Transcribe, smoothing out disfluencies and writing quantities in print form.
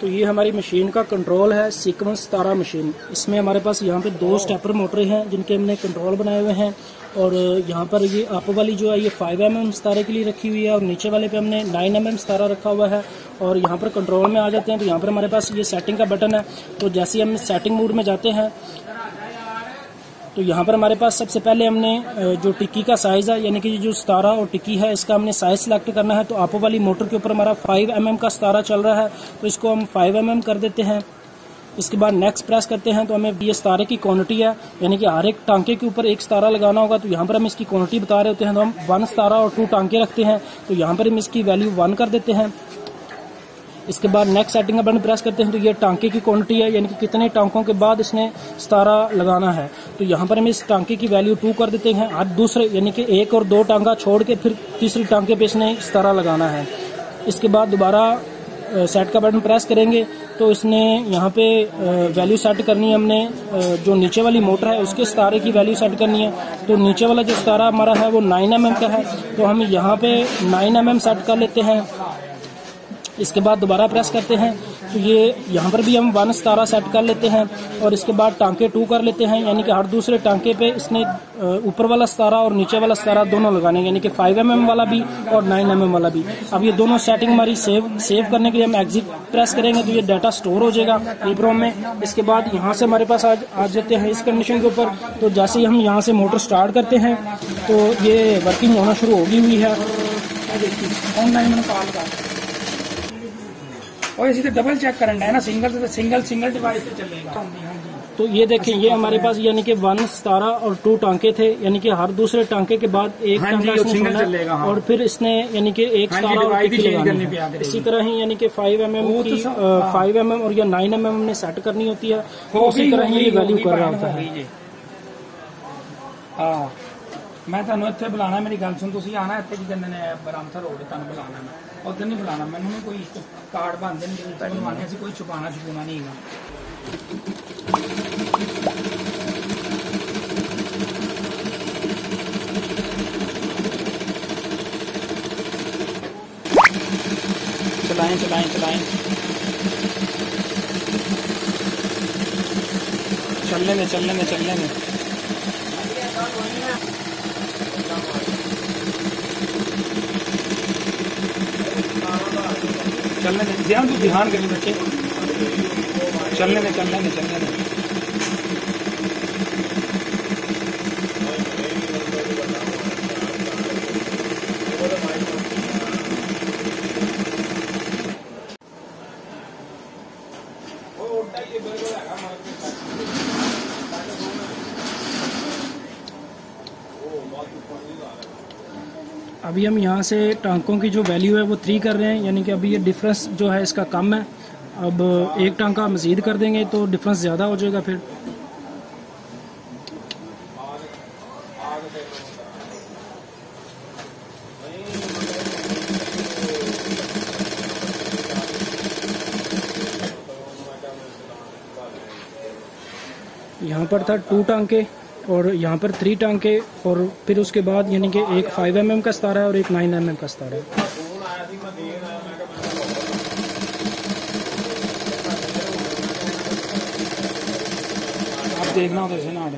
तो ये हमारी मशीन का कंट्रोल है, सीक्वेंस 17 मशीन। इसमें हमारे पास यहाँ पे 2 स्टेपर मोटरें हैं जिनके हमने कंट्रोल बनाए हुए हैं। और यहाँ पर ये अप वाली जो है ये 5 mm सितारे के लिए रखी हुई है और नीचे वाले पे हमने 9 mm सितारा रखा हुआ है। और यहाँ पर कंट्रोल में आ जाते हैं तो यहाँ पर हमारे पास ये सेटिंग का बटन है। तो जैसे हम सेटिंग मोड में जाते हैं तो यहाँ पर हमारे पास सबसे पहले हमने जो टिक्की का साइज है, यानी कि जो सितारा और टिक्की है, इसका हमने साइज सिलेक्ट करना है। तो आप वाली मोटर के ऊपर हमारा 5 mm का सितारा चल रहा है तो इसको हम 5 mm कर देते हैं। इसके बाद नेक्स्ट प्रेस करते हैं तो हमें ये सितारे की क्वांटिटी है, यानी कि हर एक टांके के ऊपर एक सितारा लगाना होगा। तो यहाँ पर हम इसकी क्वांटिटी बता रहे होते हैं तो हम 1 सितारा और 2 टांके रखते हैं। तो यहाँ पर हम इसकी वैल्यू 1 कर देते हैं। इसके बाद नेक्स्ट सेटिंग का बटन प्रेस करते हैं तो ये टांके की क्वांटिटी है, यानी कि कितने टांकों के बाद इसने सितारा लगाना है। तो यहाँ पर हम इस टांके की वैल्यू 2 कर देते हैं। और दूसरे यानी कि 1 और 2 टांका छोड़ के फिर तीसरी टांके पे इसने सितारा लगाना है। इसके बाद दोबारा सेट का बटन प्रेस करेंगे तो इसने यहाँ पे वैल्यू सेट करनी है। हमने जो नीचे वाली मोटर है उसके सितारे की वैल्यू सेट करनी है। तो नीचे वाला जो सितारा हमारा है वो 9 mm का है तो हम यहाँ पे 9 mm सेट कर लेते हैं। इसके बाद दोबारा प्रेस करते हैं तो ये यहाँ पर भी हम 1 सितारा सेट कर लेते हैं। और इसके बाद टांके 2 कर लेते हैं, यानी कि हर दूसरे टांके पे इसने ऊपर वाला सितारा और नीचे वाला सितारा दोनों लगाने, यानी कि 5 mm वाला भी और 9 mm वाला भी। अब ये दोनों सेटिंग हमारी सेव करने के लिए हम एग्जिट प्रेस करेंगे तो ये डाटा स्टोर हो जाएगा ईप्रोम में। इसके बाद यहाँ से हमारे पास आ जाते हैं इस कंडीशन के ऊपर। तो जैसे ही हम यहाँ से मोटर स्टार्ट करते हैं तो ये वर्किंग होना शुरू होगी हुई है। ऑनलाइन मैंने कॉल का और इसी डबल चेक करना है ना, सिंगल डिवाइस पे चलेगा। तो ये देखें, ये हमारे पास यानी कि 1 सितारा और 2 टांके थे, यानी कि हर दूसरे टांके के बाद एक टांका इसने चलेगा। और फिर इसने यानी कि एक सितारा और टिक्की लगानी है। इसी तरह ही यानी कि 5 mm और या 9 mm हमने सेट करनी होती है। तो उसी तरह ही ये वैल्यू कर रहा होता है। हाँ, मैं ਤੁਹਾਨੂੰ ਇੱਥੇ ਬੁਲਾਣਾ, ਮੇਰੀ ਗੱਲ ਸੁਣ, ਤੁਸੀਂ ਆਣਾ ਇੱਥੇ ਕੀ ਕਹਿੰਦੇ ਨੇ ਬਰਾਮਥਾ ਰੋਡ ਤੁਹਾਨੂੰ ਬੁਲਾਣਾ, ਮੈਂ ਉਧਰ ਨਹੀਂ ਬੁਲਾਣਾ। ਮੈਨੂੰ ਨਹੀਂ ਕੋਈ ਕਾਰਡ ਬਣਦੇ ਨਹੀਂ ਜ਼ਰੂਰਤ ਨਹੀਂ ਮਾਨੇ, ਅਸੀਂ ਕੋਈ ਛੁਪਾਣਾ ਨਹੀਂ ਹੈਗਾ। चलाएं चलने में चलने में ध्यान करिए बच्चे, चलने में अभी हम यहाँ से टांकों की जो वैल्यू है वो 3 कर रहे हैं, यानी कि अभी ये डिफरेंस जो है इसका कम है। अब एक टांका मज़ीद कर देंगे तो डिफरेंस ज़्यादा हो जाएगा। फिर यहाँ पर था 2 टांके और यहाँ पर 3 टांके और फिर उसके बाद यानी कि एक 5 mm का सितारा है और एक 9 mm का सितारा है। आप देखना उधर से ना